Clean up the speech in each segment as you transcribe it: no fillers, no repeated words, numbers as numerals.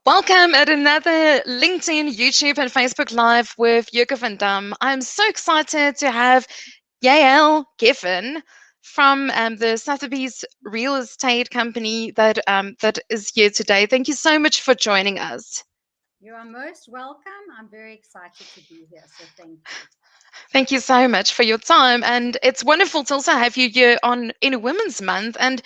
Welcome at another LinkedIn, YouTube, and Facebook Live with Yoke Van Dam. I'm so excited to have Yael Geffen from the Sotheby's real estate company that is here today. Thank you so much for joining us. You are most welcome. I'm very excited to be here, so thank you. Thank you so much for your time. And it's wonderful to also have you here on in Women's Month. And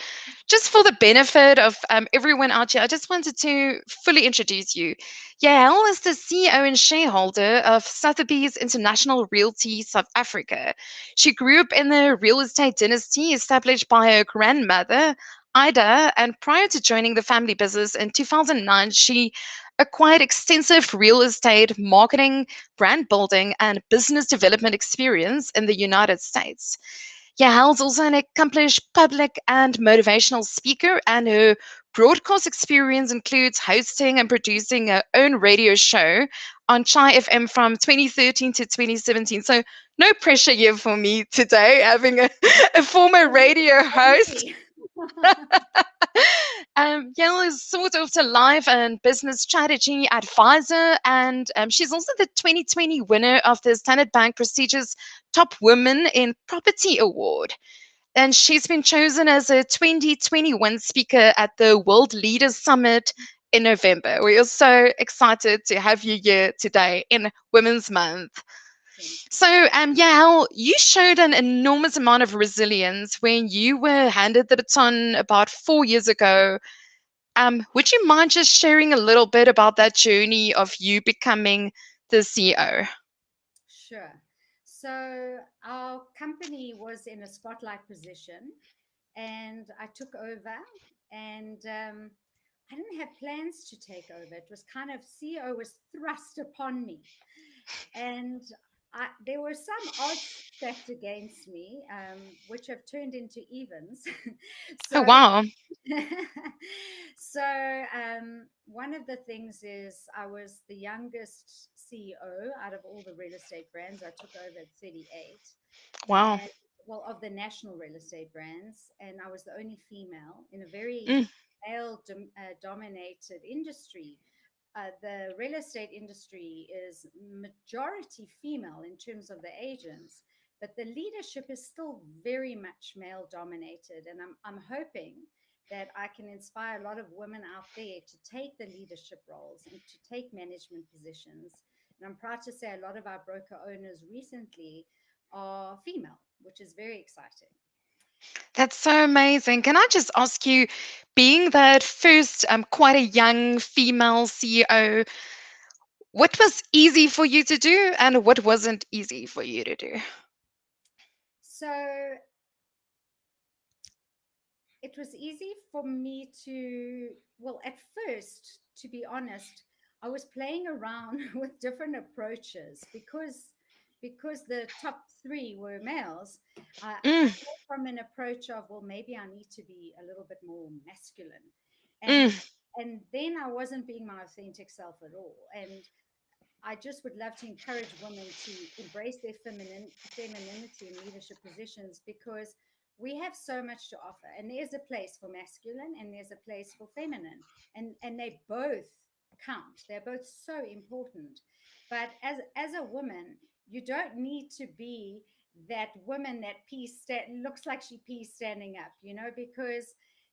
just for the benefit of everyone out here, I just wanted to fully introduce you. Yael is the CEO and shareholder of Sotheby's International Realty South Africa. She grew up in the real estate dynasty established by her grandmother, Aida, and prior to joining the family business in 2009, she acquired extensive real estate marketing, brand building, and business development experience in the United States. Yael's also an accomplished public and motivational speaker, and her broadcast experience includes hosting and producing her own radio show on Chai FM from 2013 to 2017. So, no pressure here for me today, having a former radio host. Yael is sort of a life and business strategy advisor, and she's also the 2020 winner of the Standard Bank prestigious Top Women in Property Award. And she's been chosen as a 2021 speaker at the World Leaders Summit in November. We are so excited to have you here today in Women's Month. So, Yael, you showed an enormous amount of resilience when you were handed the baton about 4 years ago. Would you mind just sharing a little bit about that journey of you becoming the CEO? Sure. So, our company was in a spotlight position, and I took over, and I didn't have plans to take over. It was kind of CEO was thrust upon me, and there were some odds stacked against me, which have turned into evens. Oh, so wow. One of the things is I was the youngest CEO out of all the real estate brands. I took over at 38, Wow. and well, of the national real estate brands, and I was the only female in a very Mm, male dominated industry. The real estate industry is majority female in terms of the agents, but the leadership is still very much male dominated. And I'm hoping that I can inspire a lot of women out there to take the leadership roles and to take management positions. And I'm proud to say a lot of our broker owners recently are female, which is very exciting. that's so amazing. Can I just ask you, being that first, quite a young female CEO, what was easy for you to do and what wasn't easy for you to do? So it was easy for me to, well, at first, to be honest, I was playing around with different approaches because the top three were males. I Mm, came from an approach of, well, maybe I need to be a little bit more masculine, mm, and then I wasn't being my authentic self at all. And I just would love to encourage women to embrace their femininity in leadership positions, because we have so much to offer, and there's a place for masculine and there's a place for feminine, and they both count. They're both so important. But as a woman, you don't need to be that woman that looks like she pees standing up, because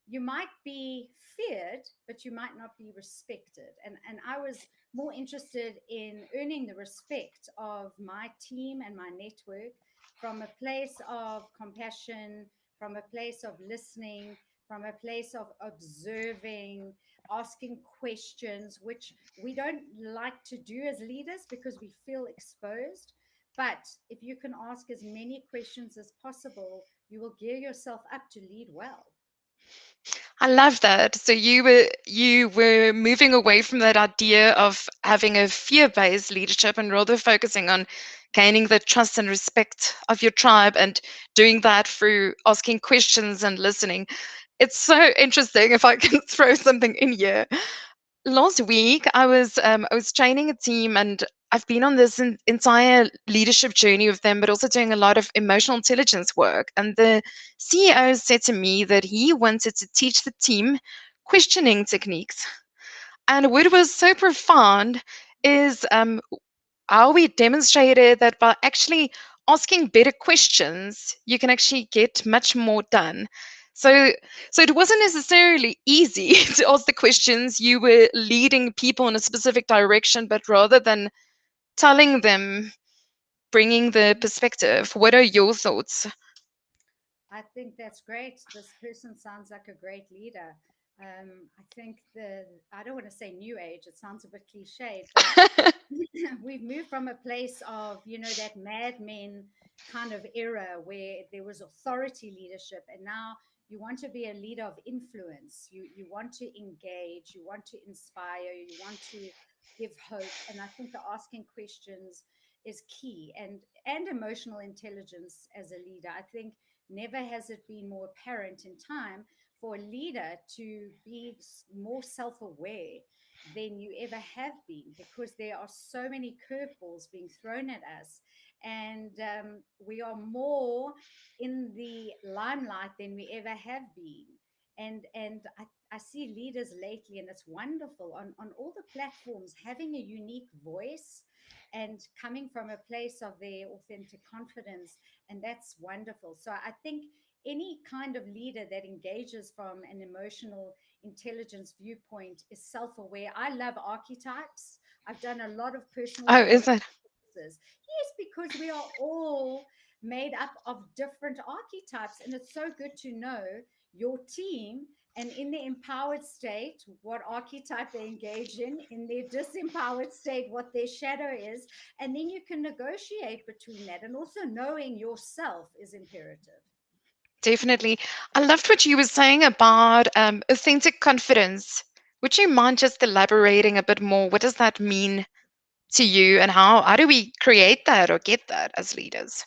you might be feared, but you might not be respected. And I was more interested in earning the respect of my team and my network from a place of compassion, from a place of listening, from a place of observing, asking questions, which we don't like to do as leaders because we feel exposed. But if you can ask as many questions as possible, you will gear yourself up to lead well. I love that. So you were moving away from that idea of having a fear-based leadership and rather focusing on gaining the trust and respect of your tribe and doing that through asking questions and listening. It's so interesting if I can throw something in here. Last week I was training a team, and I've been on this entire leadership journey with them, but also doing a lot of emotional intelligence work. And the CEO said to me that he wanted to teach the team questioning techniques. And what was so profound is how we demonstrated that by actually asking better questions, you can actually get much more done. So, so it wasn't necessarily easy to ask the questions. You were leading people in a specific direction, but rather than telling them, bringing the perspective. What are your thoughts? I think that's great. This person sounds like a great leader. I think I don't want to say new age, it sounds a bit cliched, but we've moved from a place of, that madmen kind of era where there was authority leadership. And now you want to be a leader of influence. You want to engage, you want to inspire, you want to give hope. And I think the asking questions is key, and emotional intelligence as a leader. I think never has it been more apparent in time for a leader to be more self aware than you ever have been, because there are so many curveballs being thrown at us. And we are more in the limelight than we ever have been. And I see leaders lately, and it's wonderful on all the platforms, having a unique voice and coming from a place of their authentic confidence. And that's wonderful. So I think any kind of leader that engages from an emotional intelligence viewpoint is self-aware. I love archetypes. I've done a lot of personal Oh, is development it? courses. Yes, because we are all made up of different archetypes, and it's so good to know your team, and in the empowered state, what archetype they engage in their disempowered state, what their shadow is. And then you can negotiate between that. And also knowing yourself is imperative. Definitely. I loved what you were saying about authentic confidence. Would you mind just elaborating a bit more? What does that mean to you, and how do we create that or get that as leaders?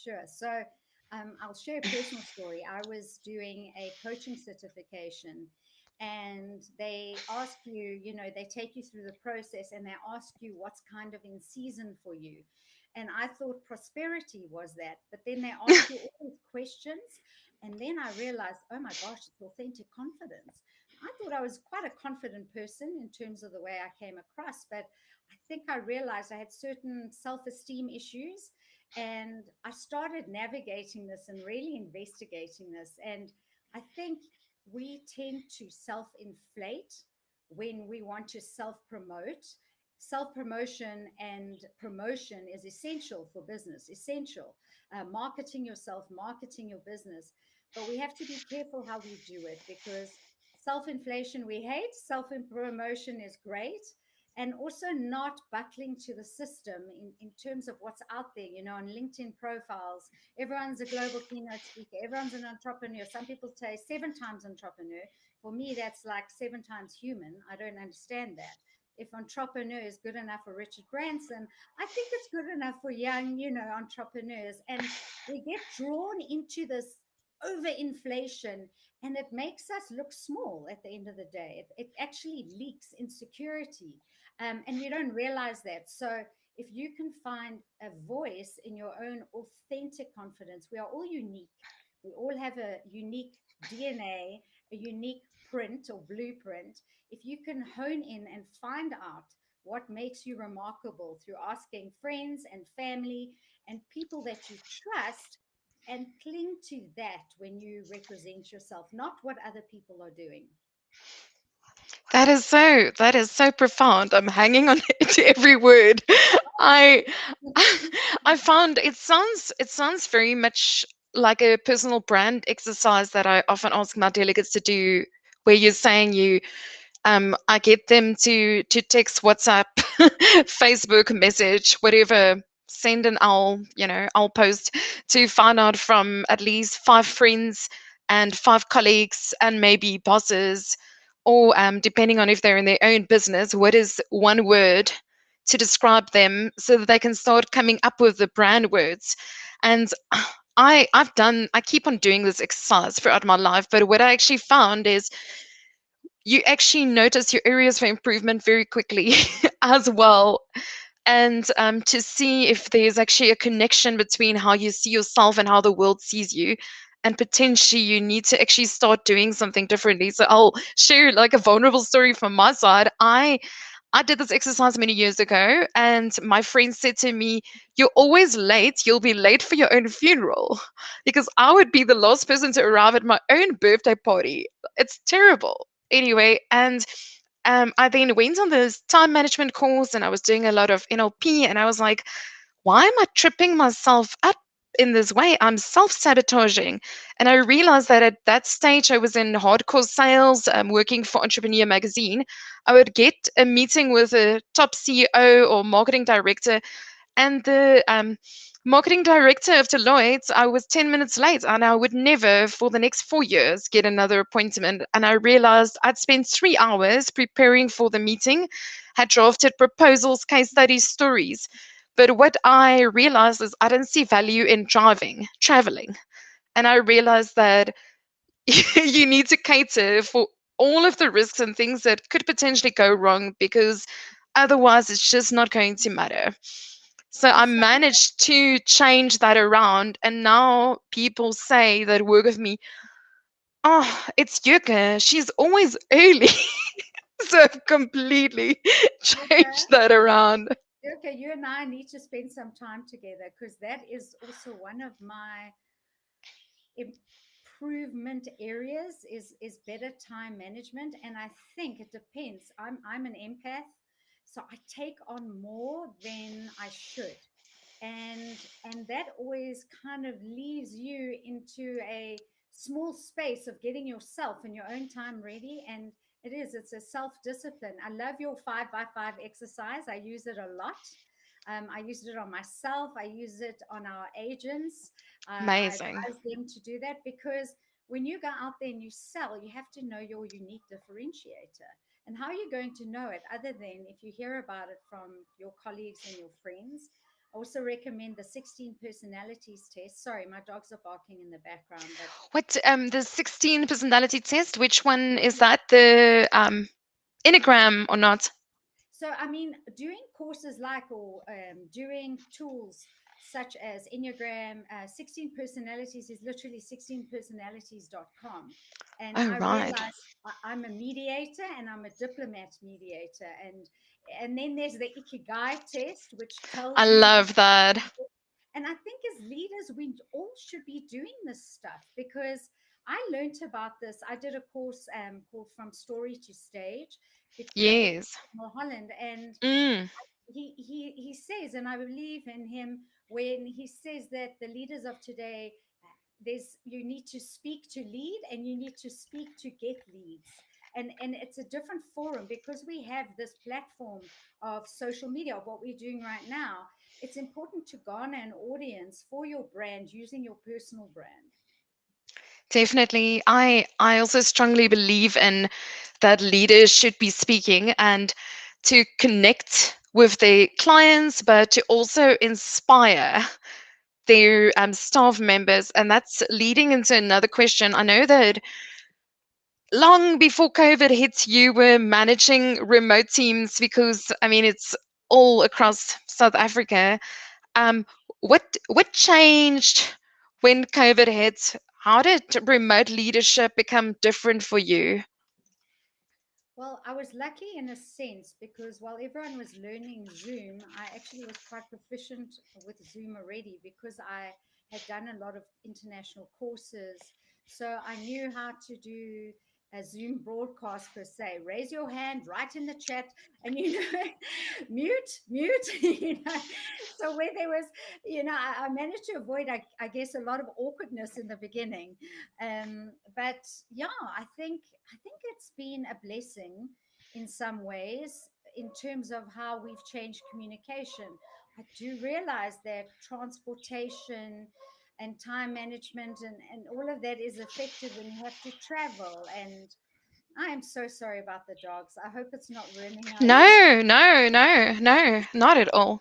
Sure. So I'll share a personal story. I was doing a coaching certification, and they ask you, they take you through the process, and they ask you what's kind of in season for you. And I thought prosperity was that. But then they ask you all these questions. And then I realized, oh my gosh, it's authentic confidence. I thought I was quite a confident person in terms of the way I came across. But I think I realized I had certain self esteem issues, and I started navigating this and really investigating this. And I think we tend to self inflate when we want to self promote. Self promotion and promotion is essential for business, essential. Marketing yourself, marketing your business. But we have to be careful how we do it, because self inflation we hate, self promotion is great, and also not buckling to the system in terms of what's out there. On LinkedIn profiles, everyone's a global keynote speaker, everyone's an entrepreneur. Some people say 7 times entrepreneur. For me, that's like 7 times human. I don't understand that. If entrepreneur is good enough for Richard Branson, I think it's good enough for young, entrepreneurs. And we get drawn into this overinflation, and it makes us look small at the end of the day. It actually leaks insecurity, and we don't realize that. So if you can find a voice in your own authentic confidence, we are all unique. We all have a unique DNA, a unique print or blueprint. If you can hone in and find out what makes you remarkable through asking friends and family and people that you trust, and cling to that when you represent yourself, not what other people are doing. That is so profound. I'm hanging on to every word. I I found it sounds very much like a personal brand exercise that I often ask my delegates to do, where you're saying I get them to text, WhatsApp, Facebook message, whatever, send an I'll post to find out from at least 5 friends and 5 colleagues and maybe bosses, or depending on if they're in their own business, what is one word to describe them so that they can start coming up with the brand words. And I keep on doing this exercise throughout my life, but what I actually found is you actually notice your areas for improvement very quickly as well. And to see if there's actually a connection between how you see yourself and how the world sees you. and potentially you need to actually start doing something differently. So I'll share like a vulnerable story from my side. I did this exercise many years ago, and my friend said to me, "You're always late. You'll be late for your own funeral." Because I would be the last person to arrive at my own birthday party. It's terrible. Anyway, and I then went on this time management course and I was doing a lot of NLP, and I was like, why am I tripping myself up in this way? I'm self sabotaging. And I realized that at that stage, I was in hardcore sales, working for Entrepreneur Magazine. I would get a meeting with a top CEO or marketing director, and the marketing director of Deloitte, I was 10 minutes late, and I would never, for the next 4 years, get another appointment. And I realized I'd spent 3 hours preparing for the meeting, had drafted proposals, case studies, stories. But what I realized is I didn't see value in driving, traveling. And I realized that you need to cater for all of the risks and things that could potentially go wrong, because otherwise it's just not going to matter. So I Well, so managed to change that around, and now people say that work with me, oh, it's Yoke, she's always early. So I've completely okay, changed that around. okay, you and I need to spend some time together because that is also one of my improvement areas is better time management. And I think it depends. I'm an empath, so I take on more than I should, and that always kind of leaves you into a small space of getting yourself in your own time ready. And it's a self-discipline. I love your 5 by 5 exercise. I use it a lot. I use it on myself. I use it on our agents. I Amazing. advise them to do that because when you go out there and you sell, you have to know your unique differentiator. And how are you going to know it other than if you hear about it from your colleagues and your friends? I also recommend the 16 personalities test. Sorry, my dogs are barking in the background, but What the 16 personality test? Which one is that? The Enneagram or not? so, I mean, doing courses like or doing tools such as Enneagram, 16 personalities is literally 16personalities.com. And Oh I right. realized I'm a mediator and I'm a diplomat mediator. And then there's the Ikigai test, which I tells you. love that. And I think as leaders, we all should be doing this stuff because I learned about this. I did a course called From Story to Stage, with Yes. Mulholland, and Mm. he says, and I believe in him when he says that the leaders of today, there's you need to speak to lead and you need to speak to get leads. And it's a different forum because we have this platform of social media of what we're doing right now. It's important to garner an audience for your brand using your personal brand. Definitely. I also strongly believe in that leaders should be speaking, and to connect with their clients, but to also inspire their staff members. And that's leading into another question. I know that long before COVID hit, you were managing remote teams because, I mean, it's all across South Africa. Um, what changed when COVID hit? How did remote leadership become different for you? Well, I was lucky in a sense because while everyone was learning Zoom, I actually was quite proficient with Zoom already because I had done a lot of international courses. So I knew how to do a Zoom broadcast per se. Raise your hand, write in the chat, and mute. So where there was, I managed to avoid, I guess, a lot of awkwardness in the beginning. But yeah, I think it's been a blessing in some ways in terms of how we've changed communication. I do realize that transportation and time management and all of that is affected when you have to travel. And I am so sorry about the dogs. I hope it's not ruining our episode. No, no, no, no, not at all.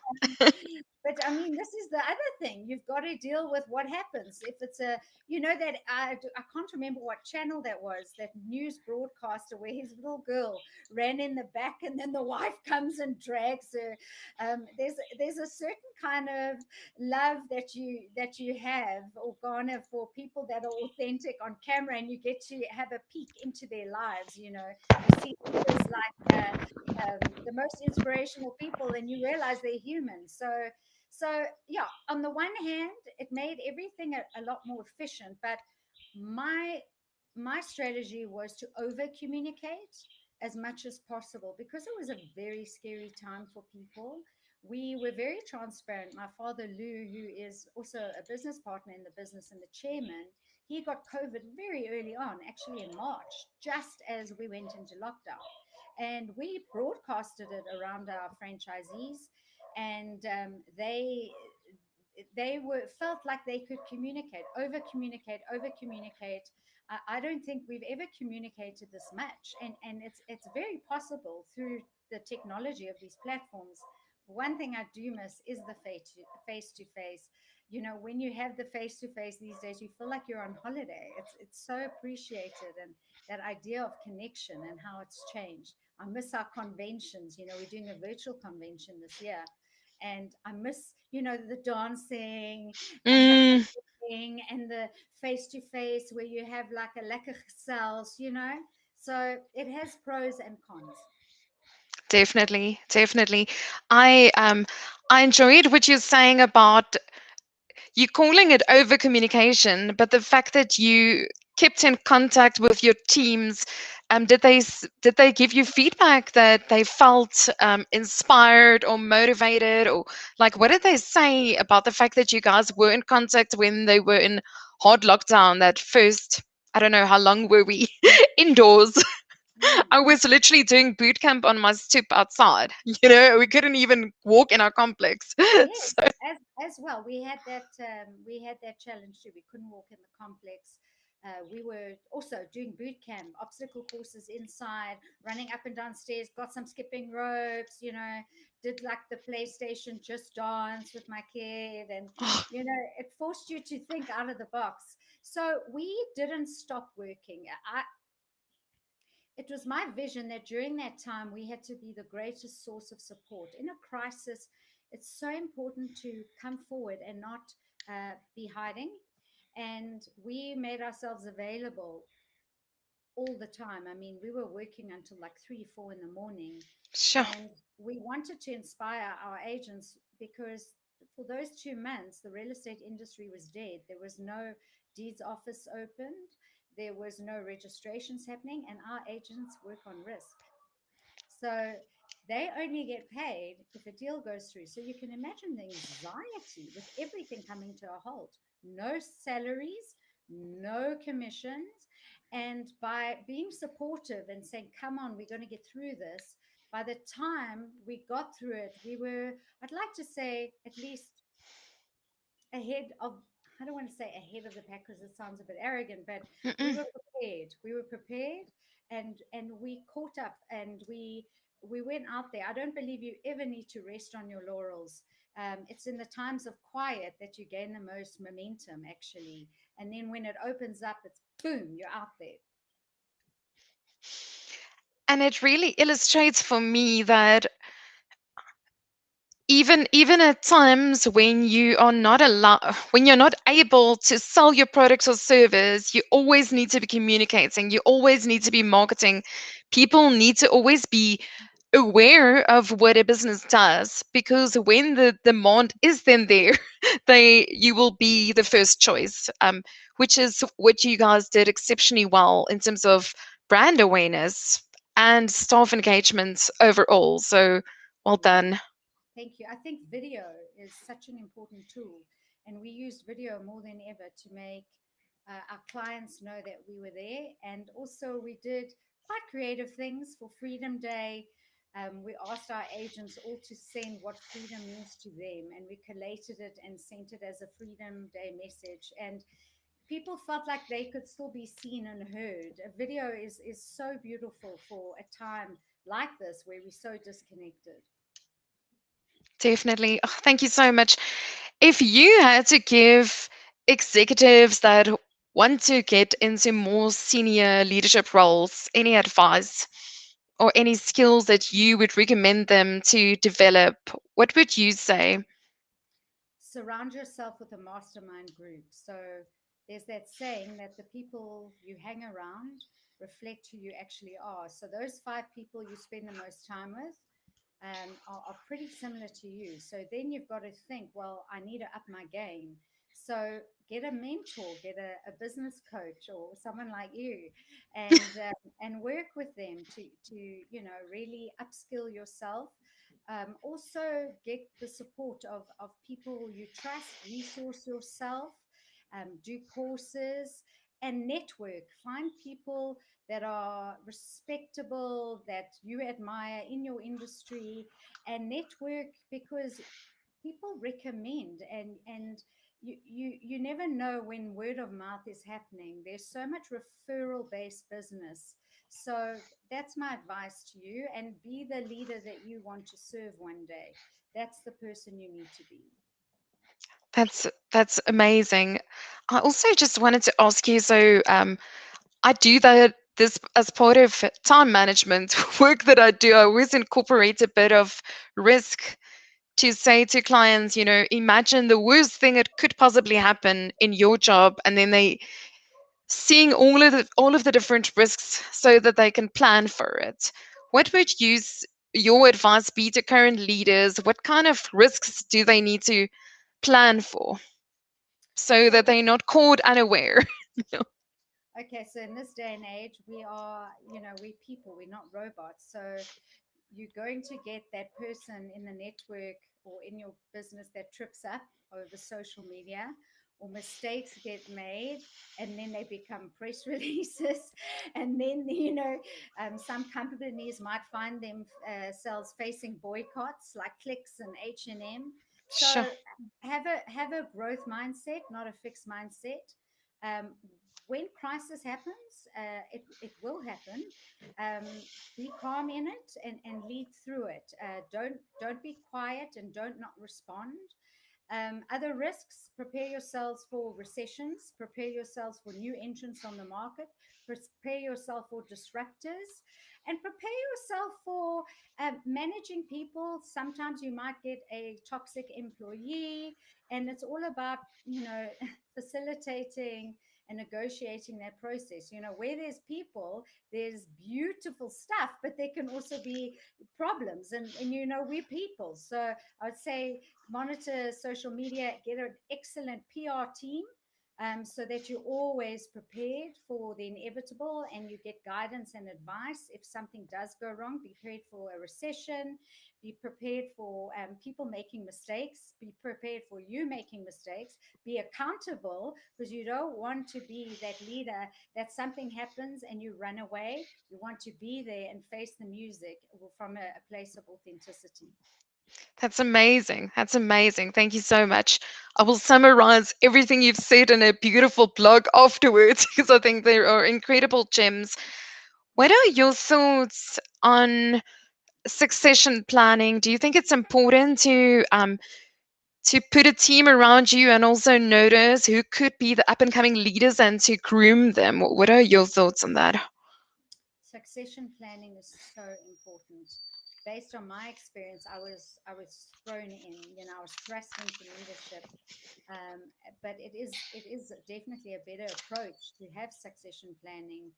But I mean, this is the other thing. You've got to deal with what happens if it's a, that I can't remember what channel that was, that news broadcaster where his little girl ran in the back and then the wife comes and drags her. There's a certain kind of love that you have or garner for people that are authentic on camera, and you get to have a peek into their lives. You see leaders like the most inspirational people, and you realize they're human. So yeah, on the one hand, it made everything a lot more efficient, but my my strategy was to over communicate as much as possible, because it was a very scary time for people. We were very transparent. My father Lou, who is also a business partner in the business and the chairman, he got COVID very early on, actually in March, just as we went into lockdown, and we broadcasted it around our franchisees, and they were felt like they could communicate, over communicate. I don't think we've ever communicated this much, and it's very possible through the technology of these platforms. One thing I do miss is the face to face. When you have the face to face these days, you feel like you're on holiday. It's so appreciated, and that idea of connection and how it's changed. I miss our conventions. We're doing a virtual convention this year, and I miss, the dancing and the Mm, hugging and the face to face where you have like a lekker gesels. So it has pros and cons. definitely, definitely. I enjoyed what you're saying about you calling it over communication, but the fact that you kept in contact with your teams, did they give you feedback that they felt inspired or motivated, or like what did they say about the fact that you guys were in contact when they were in hard lockdown? That first, I don't know how long were we indoors. Mm. I was literally doing boot camp on my stoop outside. We couldn't even walk in our complex. Yes, So, as well. We had that challenge too. We couldn't walk in the complex. We were also doing boot camp, obstacle courses inside, running up and down stairs, got some skipping ropes, did like the PlayStation Just Dance with my kid. And, it forced you to think out of the box. So we didn't stop working. It was my vision that during that time we had to be the greatest source of support in a crisis. It's so important to come forward and not be hiding, and we made ourselves available all the time. I mean, we were working until like 3 4 in the morning, sure. and we wanted to inspire our agents, because for those 2 months the real estate industry was dead. There was no deeds office opened, there was no registrations happening, and our agents work on risk. So they only get paid if a deal goes through. So you can imagine the anxiety with everything coming to a halt. No salaries, no commissions. And by being supportive and saying, come on, we're going to get through this, by the time we got through it, we were, I'd like to say, at least ahead of, I don't want to say ahead of the pack because it sounds a bit arrogant, but we Mm-mm. were prepared. We were prepared, and we caught up, and we went out there. I don't believe you ever need to rest on your laurels. It's in the times of quiet that you gain the most momentum, actually. And then when it opens up, it's boom, you're out there. And it really illustrates for me that even at times when you are not allowed, when you're not able to sell your products or service, you always need to be communicating, you always need to be marketing. People need to always be aware of what a business does, because when the demand is then there, they you will be the first choice, which is what you guys did exceptionally well in terms of brand awareness and staff engagement overall. So well Yeah. done. Thank you. I think video is such an important tool, and we used video more than ever to make our clients know that we were there. And also, we did quite creative things for Freedom Day. We asked our agents all to send what freedom means to them, and we collated it and sent it as a Freedom Day message. And people felt like they could still be seen and heard. A video is so beautiful for a time like this where we're so disconnected. Definitely. Oh, thank you so much. If you had to give executives that want to get into more senior leadership roles any advice or any skills that you would recommend them to develop, what would you say? Surround yourself with a mastermind group. So there's that saying that the people you hang around reflect who you actually are. So those five people you spend the most time with are pretty similar to you. So then you've got to think, well, I need to up my game. So get a mentor, get a business coach or someone like you, and work with them to really upskill yourself. Also, get the support of people you trust, resource yourself, do courses, and network. Find people that are respectable, that you admire in your industry, and network because people recommend and you never know when word of mouth is happening. There's so much referral based business. So that's my advice to you, and be the leader that you want to serve one day. That's the person you need to be. That's amazing. I also just wanted to ask you, so I do that this as part of time management work that I do. I always incorporate a bit of risk to say to clients, imagine the worst thing that could possibly happen in your job, and then they seeing all of the different risks so that they can plan for it. What would your advice be to current leaders? What kind of risks do they need to plan for so So that they're not caught unaware? okay, so in this day and age, we are, we're people, we're not robots. So you're going to get that person in the network or in your business that trips up over social media, or mistakes get made and then they become press releases. And then some companies might find themselves facing boycotts like Clicks and H&M. Sure. So have a growth mindset, not a fixed mindset. Um, when crisis happens, it will happen. Be calm in it and lead through it. Don't be quiet and don't not respond. Other risks: prepare yourselves for recessions, prepare yourselves for new entrants on the market, prepare yourself for disruptors, and prepare yourself for managing people. Sometimes you might get a toxic employee, and it's all about, facilitating and negotiating that process. Where there's people, there's beautiful stuff, but there can also be problems. And we're people. So I would say monitor social media, get an excellent PR team, so that you're always prepared for the inevitable and you get guidance and advice if something does go wrong. Be prepared for a recession, be prepared for people making mistakes, be prepared for you making mistakes, be accountable, because you don't want to be that leader that something happens and you run away. You want to be there and face the music from a place of authenticity. That's amazing. That's amazing. Thank you so much. I will summarize everything you've said in a beautiful blog afterwards because I think there are incredible gems. What are your thoughts on succession planning? Do you think it's important to put a team around you and also notice who could be the up and coming leaders and to groom them? What are your thoughts on that? Succession planning is so important. Based on my experience, I was thrown in, I was thrust into leadership. But it is definitely a better approach to have succession planning.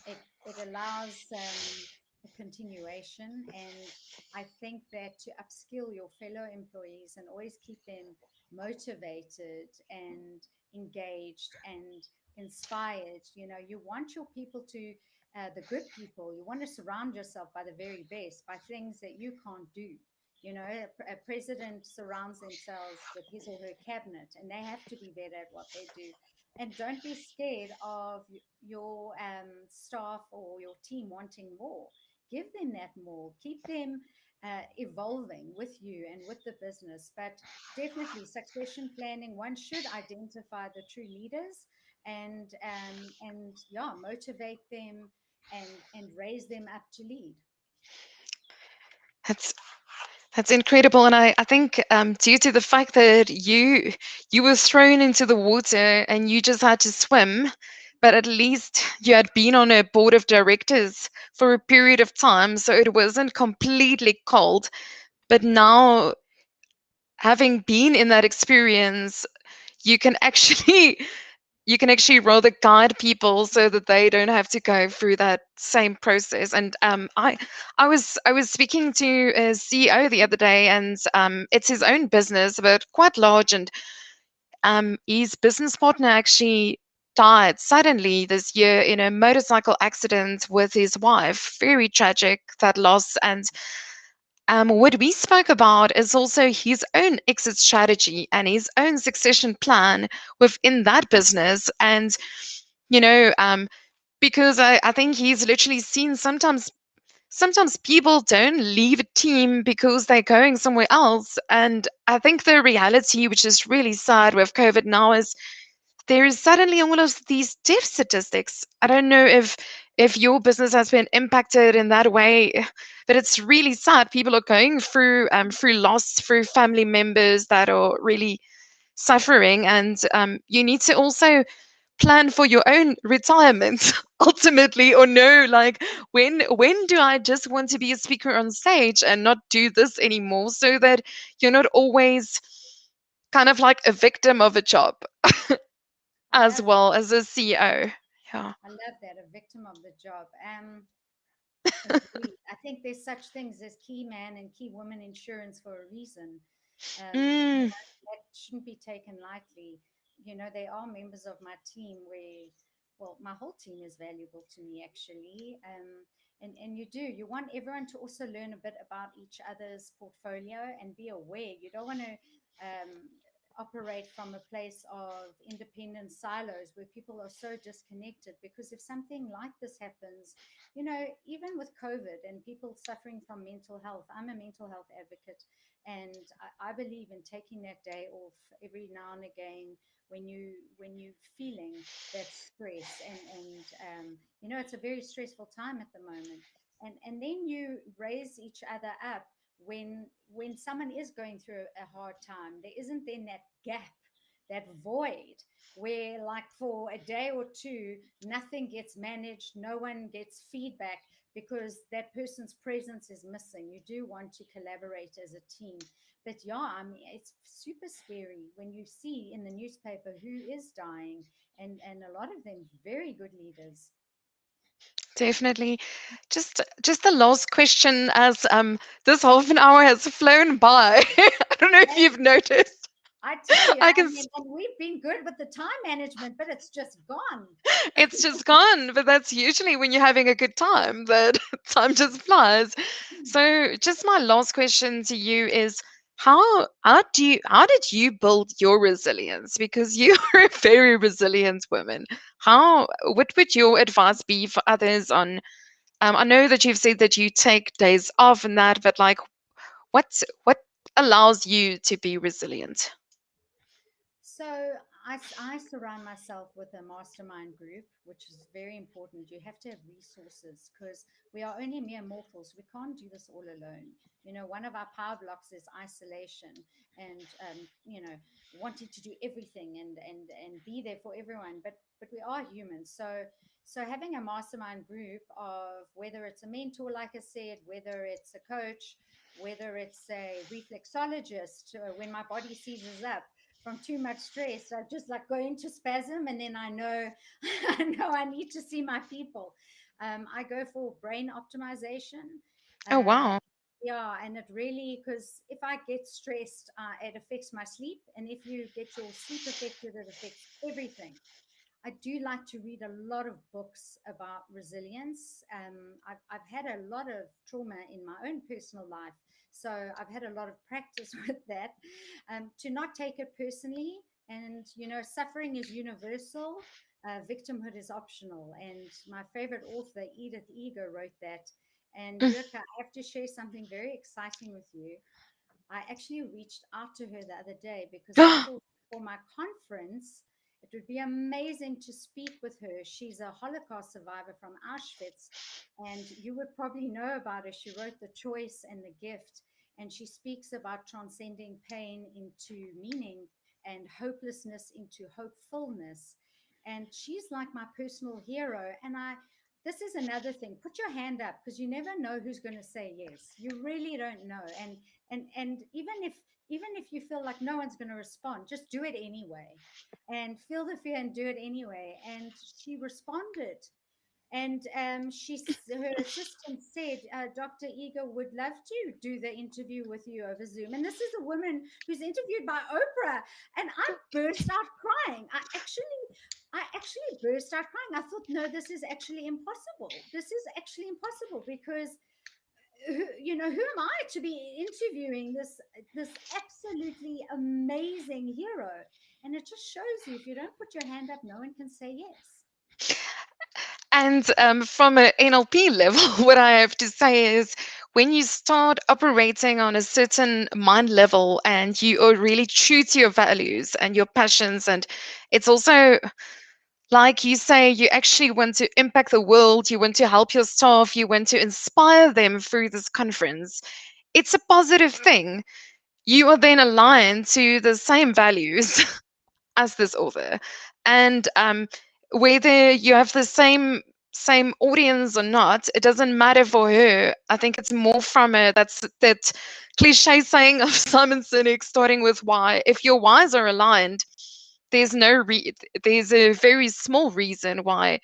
It allows a continuation, and I think that to upskill your fellow employees and always keep them motivated and engaged and inspired. You want your people to, the good people, you want to surround yourself by the very best, by things that you can't do. A president surrounds themselves with his or her cabinet, and they have to be better at what they do. And don't be scared of your staff or your team wanting more. Give them that more. Keep them evolving with you and with the business. But definitely, succession planning. One should identify the true leaders and yeah, motivate them and raise them up to lead. That's incredible, and I think due to the fact that you were thrown into the water and you just had to swim, but at least you had been on a board of directors for a period of time, so it wasn't completely cold. But now, having been in that experience, you can actually you can actually rather guide people so that they don't have to go through that same process. And I was speaking to a CEO the other day, and it's his own business, but quite large. And his business partner actually died suddenly this year in a motorcycle accident with his wife. Very tragic, that loss. And what we spoke about is also his own exit strategy and his own succession plan within that business. And, you know, because I think he's literally seen sometimes people don't leave a team because they're going somewhere else. And I think the reality, which is really sad with COVID now, is there is suddenly all of these death statistics. I don't know if your business has been impacted in that way, but it's really sad. People are going through loss, through family members that are really suffering, and you need to also plan for your own retirement ultimately, or know, like, when do I just want to be a speaker on stage and not do this anymore, so that you're not always kind of like a victim of a job I as love that. well as a CEO. Yeah. I love that. A victim of the job. Agreed. I think there's such things as key man and key woman insurance for a reason. Mm, That shouldn't be taken lightly. You know, they are members of my team where, well, my whole team is valuable to me actually. And you want everyone to also learn a bit about each other's portfolio and be aware. You don't want to operate from a place of independent silos where people are so disconnected, because if something like this happens, you know, even with COVID and people suffering from mental health, I'm a mental health advocate, and I believe in taking that day off every now and again when you feeling that stress, and you know, it's a very stressful time at the moment, and then you raise each other up when someone is going through a hard time. There isn't then that gap, that void where, like, for a day or two nothing gets managed, no one gets feedback because that person's presence is missing. You do want to collaborate as a team. But yeah, I mean, it's super scary when you see in the newspaper who is dying, and a lot of them very good leaders. definitely. Just the last question, as this half an hour has flown by. I don't know if you've noticed. I tell you, I can and we've been good with the time management, but it's just gone. It's just gone, but that's usually when you're having a good time, that time just flies. So, just my last question to you is, how did you build your resilience? Because you are a very resilient woman. What would your advice be for others on, I know that you've said that you take days off and that, but like, what allows you to be resilient? So I surround myself with a mastermind group, which is very important. You have to have resources because we are only mere mortals. We can't do this all alone. You know, one of our power blocks is isolation, and you know, wanting to do everything and be there for everyone. But we are humans, so having a mastermind group of, whether it's a mentor, like I said, whether it's a coach, whether it's a reflexologist, when my body seizes up from too much stress, I just like go into spasm, and then I know I know I need to see my people. I go for brain optimization. Oh, Uh, wow. yeah, and it really, because if I get stressed, it affects my sleep, and if you get your sleep affected, it affects everything. I do like to read a lot of books about resilience. I've had a lot of trauma in my own personal life, so I've had a lot of practice with that. To not take it personally, and you know, suffering is universal, victimhood is optional. And my favorite author, Edith Eger, wrote that. And Yoka, I have to share something very exciting with you. I actually reached out to her the other day because I thought for my conference, it would be amazing to speak with her. She's a Holocaust survivor from Auschwitz, and you would probably know about her. She wrote The Choice and The Gift. and she speaks about transcending pain into meaning and hopelessness into hopefulness. And she's like my personal hero. And this is another thing. Put your hand up, because you never know who's going to say yes. You really don't know. And even if you feel like no one's going to respond, just do it anyway, and feel the fear and do it anyway. And she responded, and her assistant said, Dr. Eager would love to do the interview with you over Zoom. And this is a woman who's interviewed by Oprah. And I burst out crying. I actually burst out crying. I thought, no, this is actually impossible. This is actually impossible, because who am I to be interviewing this absolutely amazing hero? And it just shows you, if you don't put your hand up, no one can say yes. And from an NLP level, what I have to say is when you start operating on a certain mind level and you are really true to your values and your passions, and it's also like you say, you actually want to impact the world, you want to help your staff, you want to inspire them through this conference. It's a positive thing. You are then aligned to the same values as this author, and whether you have the same audience or not, it doesn't matter for her. I think it's more from a that cliche saying of Simon Sinek, starting with why. If your whys are aligned, there's no there's a very small reason why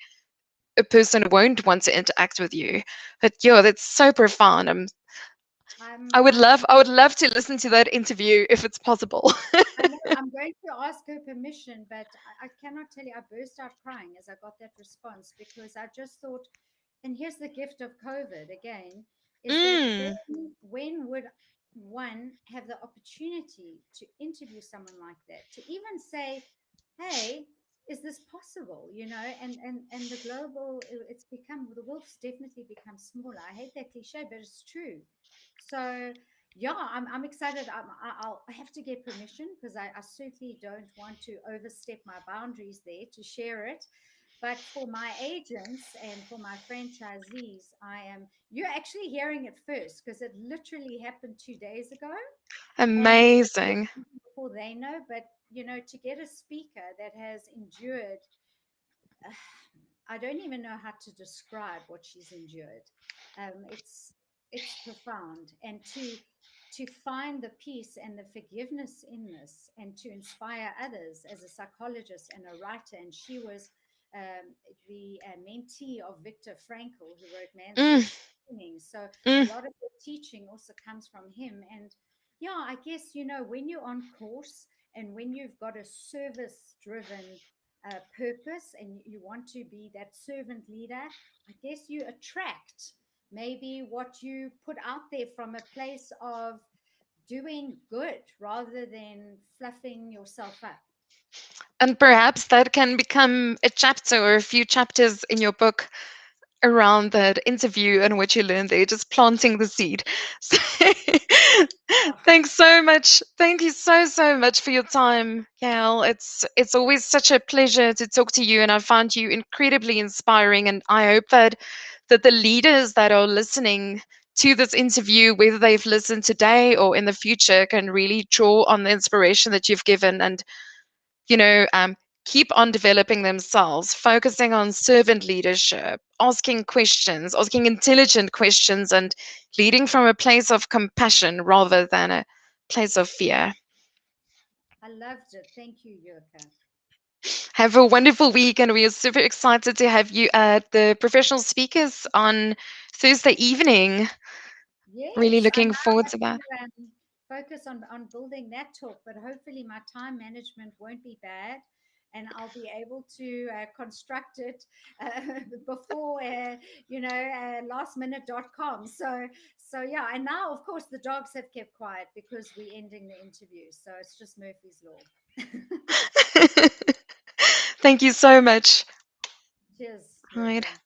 a person won't want to interact with you. But yeah, that's so profound. I'm I'm I would love to listen to that interview if it's possible. I know I'm going to ask her permission, but I cannot tell you, I burst out crying as I got that response, because I just thought, and here's the gift of COVID again, is that Mm, when would one have the opportunity to interview someone like that, to even say, hey, is this possible? And the global, it's become, the world's definitely become smaller. I hate that cliche, but it's true. So yeah, I'm excited. I'll have to get permission, because I certainly don't want to overstep my boundaries there to share it. But for my agents and for my franchisees, you're actually hearing it first, because it literally happened 2 days ago. And amazing. before they know, but to get a speaker that has endured, I don't even know how to describe what she's endured. It's profound, and to find the peace and the forgiveness in this, and to inspire others as a psychologist and a writer. And she was the mentee of Viktor Frankl, who wrote Man's Mm, Search for Meaning. So a mm. lot of the teaching also comes from him. And yeah, I guess when you're on course, and when you've got a service driven purpose, and you want to be that servant leader, I guess you attract maybe what you put out there from a place of doing good rather than fluffing yourself up. And perhaps that can become a chapter or a few chapters in your book around that interview and what you learned there, just planting the seed. So, Oh, thanks so much. Thank you so much for your time, Yael. It's always such a pleasure to talk to you, and I found you incredibly inspiring. And I hope that the leaders that are listening to this interview, whether they've listened today or in the future, can really draw on the inspiration that you've given, and you know, keep on developing themselves, focusing on servant leadership, asking questions, asking intelligent questions, and leading from a place of compassion rather than a place of fear. I loved it. Thank you, Yoka. Have a wonderful week, and we are super excited to have you at the professional speakers on Thursday evening. Really Yes, I looking now forward have to that. to focus on building that talk, but hopefully my time management won't be bad, and I'll be able to construct it before lastminute.com. So yeah, and now of course the dogs have kept quiet because we're ending the interview, so it's just Murphy's law. Thank you so much. Cheers, Right. Yoka.